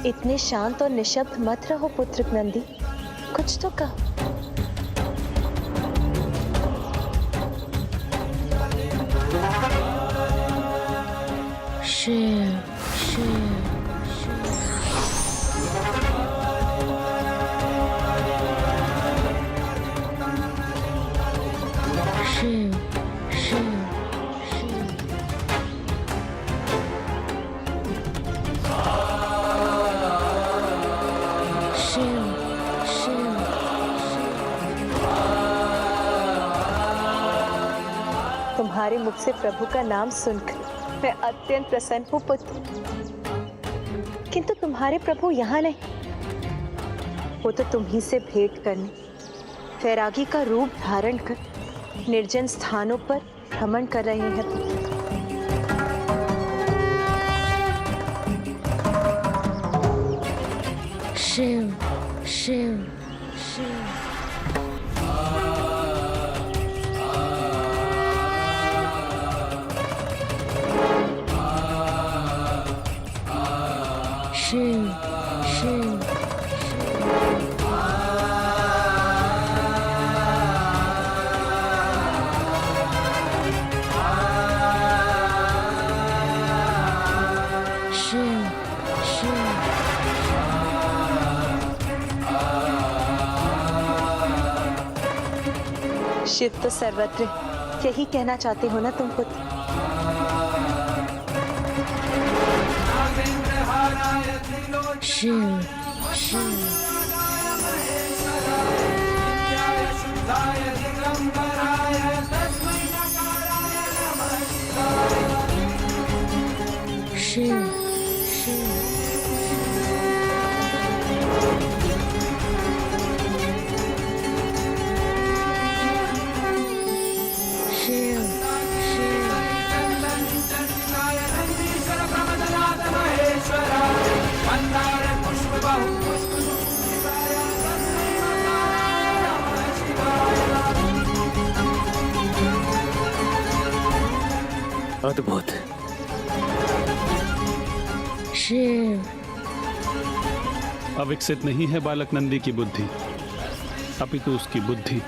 इतने शांत और निशब्द मत रहो पुत्र नंदी, कुछ तो कहो। शिव शिव शिव शिव तुम्हारे मुख से प्रभु का नाम सुनकर मैं अत्यंत प्रसन्न हूँ पुत्र, किंतु तुम्हारे प्रभु यहाँ नहीं। वो तो तुम्ही से भेंट करने वैरागी का रूप धारण कर निर्जन स्थानों पर भ्रमण कर रहे हैं पुत्र। शिव शिव शिव शिव शिव शिव तो सर्वत्र, यही कहना चाहते हो ना तुम पुत्र? शिव शिव शिव अद्भुत। शिव अविकसित नहीं है बालक नंदी की बुद्धि, अपितु उसकी बुद्धि,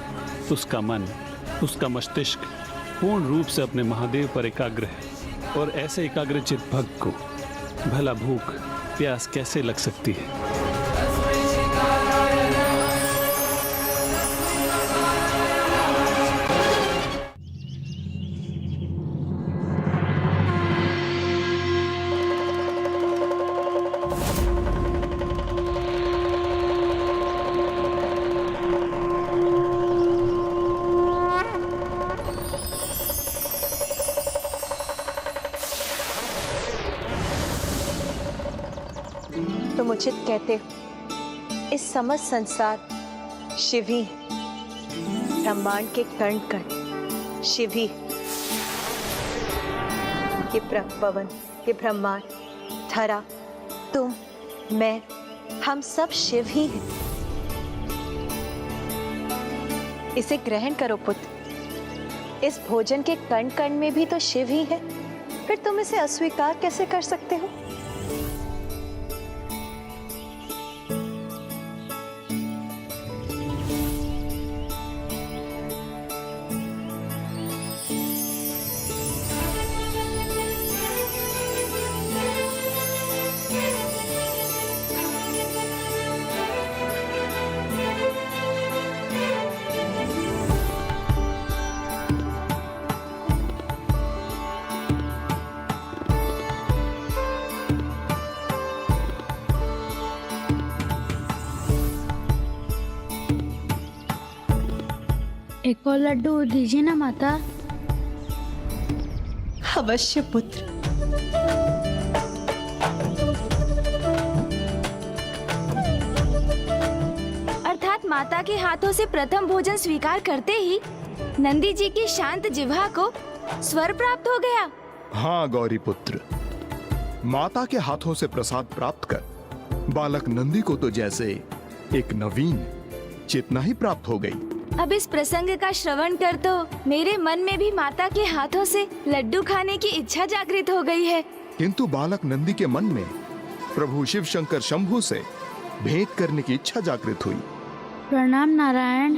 उसका मन, उसका मस्तिष्क पूर्ण रूप से अपने महादेव पर एकाग्र है। और ऐसे एकाग्रचित भक्त को भला भूख प्यास कैसे लग सकती है? तुम उचित कहते हो, इस समस्त संसार शिव ही, ब्रह्मांड के कण कण शिव ही। ये पवन, ये ब्रह्मांड, धरा, तुम, मैं, हम सब शिव ही हैं। इसे ग्रहण करो पुत्र, इस भोजन के कण कण में भी तो शिव ही है, फिर तुम इसे अस्वीकार कैसे कर सकते हो? एक और लड्डू दीजिए ना माता। अवश्य पुत्र। अर्थात माता के हाथों से प्रथम भोजन स्वीकार करते ही नंदी जी की शांत जिह्वा को स्वर प्राप्त हो गया। हाँ गौरी पुत्र, माता के हाथों से प्रसाद प्राप्त कर बालक नंदी को तो जैसे एक नवीन चेतना ही प्राप्त हो गई। अब इस प्रसंग का श्रवण कर तो मेरे मन में भी माता के हाथों से लड्डू खाने की इच्छा जागृत हो गई है। किंतु बालक नंदी के मन में प्रभु शिव शंकर शंभु से भेंट करने की इच्छा जागृत हुई। प्रणाम नारायण।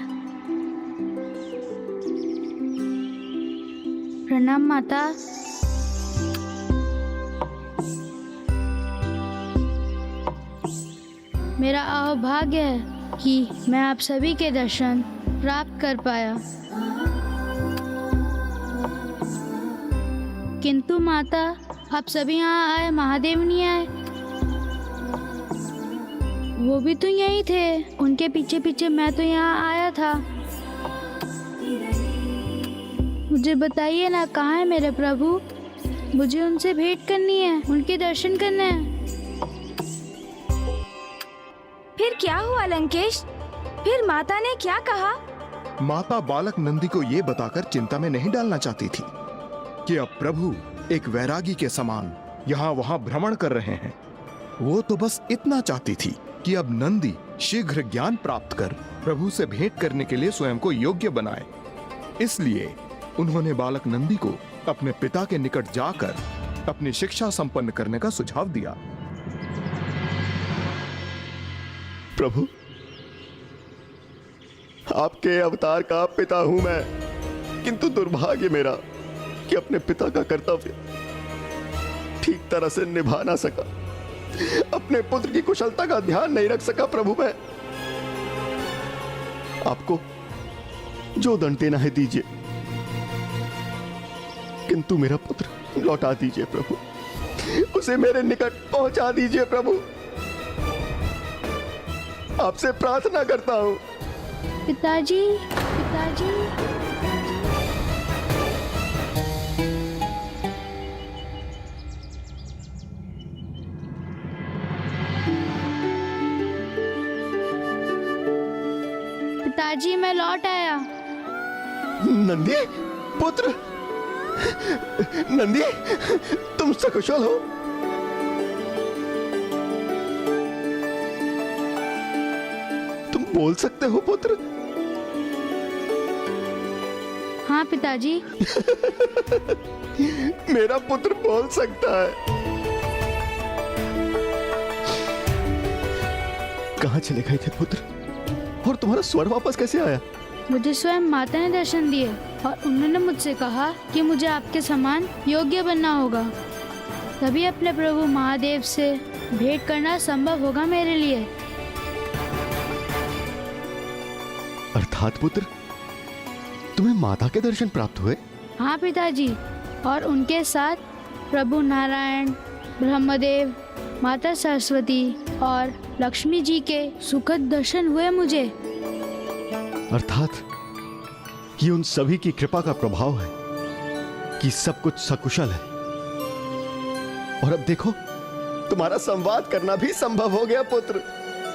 प्रणाम माता। मेरा अहोभाग्य है कि मैं आप सभी के दर्शन प्राप्त कर पाया। किंतु माता, आप सभी यहाँ आए, महादेव नहीं आए। वो भी तो यही थे, उनके पीछे पीछे मैं तो यहाँ आया था। मुझे बताइए ना, कहाँ है मेरे प्रभु? मुझे उनसे भेंट करनी है, उनके दर्शन करने हैं। फिर क्या हुआ लंकेश? फिर माता ने क्या कहा? माता बालक नंदी को ये बताकर चिंता में नहीं डालना चाहती थी कि अब प्रभु एक वैरागी के समान यहाँ वहाँ भ्रमण कर रहे हैं। वो तो बस इतना चाहती थी कि अब नंदी शीघ्र ज्ञान प्राप्त कर प्रभु से भेंट करने के लिए स्वयं को योग्य बनाए। इसलिए उन्होंने बालक नंदी को अपने पिता के निकट जाकर अपनी शिक्षा संपन्न करने का सुझाव दिया। प्रभु, आपके अवतार का पिता हूं मैं, किंतु दुर्भाग्य मेरा कि अपने पिता का कर्तव्य ठीक तरह से निभा ना सका, अपने पुत्र की कुशलता का ध्यान नहीं रख सका। प्रभु, मैं आपको जो दंड देना है दीजिए, किंतु मेरा पुत्र लौटा दीजिए प्रभु, उसे मेरे निकट पहुंचा दीजिए प्रभु, आपसे प्रार्थना करता हूं। पिताजी, पिताजी। पिताजी, मैं लौट आया। नंदी पुत्र, नंदी तुम सकुशल हो? तुम बोल सकते हो पुत्र? हाँ पिताजी। मेरा पुत्र बोल सकता है। कहाँ चले गए थे पुत्र, और तुम्हारा स्वर वापस कैसे आया? मुझे स्वयं माता ने दर्शन दिए और उन्होंने मुझसे कहा कि मुझे आपके समान योग्य बनना होगा, तभी अपने प्रभु महादेव से भेंट करना संभव होगा मेरे लिए। अर्थात पुत्र, तुम्हें माता के दर्शन प्राप्त हुए? हाँ पिताजी, और उनके साथ प्रभु नारायण, ब्रह्मदेव, माता सरस्वती और लक्ष्मी जी के सुखद दर्शन हुए मुझे। अर्थात ये उन सभी की कृपा का प्रभाव है कि सब कुछ सकुशल है। और अब देखो, तुम्हारा संवाद करना भी संभव हो गया पुत्र।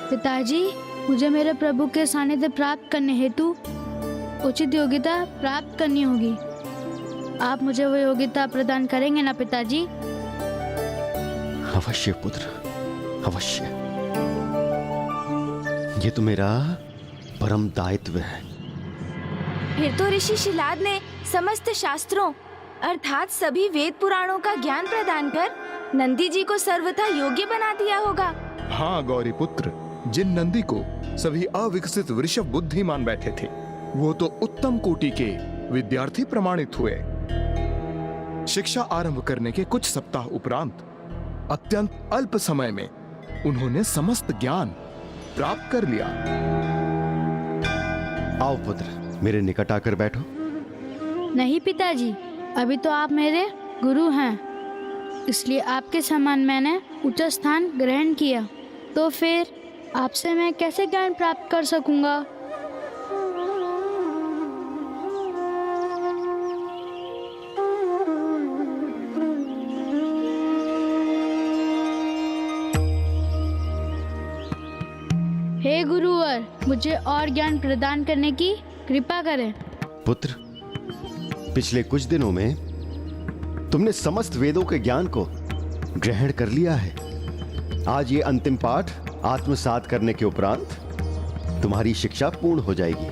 पिताजी, मुझे मेरे प्रभु के सानिध्य प्राप्त करने हेतु उचित योग्यता प्राप्त करनी होगी। आप मुझे वो योग्यता प्रदान करेंगे ना पिताजी? अवश्य पुत्र, अवश्य। ये तो मेरा परम दायित्व है। फिर तो ऋषि शिलाद ने समस्त शास्त्रों अर्थात सभी वेद पुराणों का ज्ञान प्रदान कर नंदी जी को सर्वथा योग्य बना दिया होगा। हाँ गौरी पुत्र, जिन नंदी को सभी अविकसित वृषभ बुद्धि मान बैठे थे, वो तो उत्तम कोटि के विद्यार्थी प्रमाणित हुए। शिक्षा आरंभ करने के कुछ सप्ताह उपरांत अत्यंत अल्प समय में उन्होंने समस्त ज्ञान प्राप्त कर लिया। आओ पुत्र, मेरे निकट आकर बैठो। नहीं पिताजी, अभी तो आप मेरे गुरु हैं, इसलिए आपके समान मैंने उच्च स्थान ग्रहण किया, तो फिर आपसे मैं कैसे ज्ञान प्राप्त कर सकूंगा? हे गुरुवर, मुझे और ज्ञान प्रदान करने की कृपा करें। पुत्र, पिछले कुछ दिनों में तुमने समस्त वेदों के ज्ञान को ग्रहण कर लिया है। आज ये अंतिम पाठ आत्मसात करने के उपरांत तुम्हारी शिक्षा पूर्ण हो जाएगी।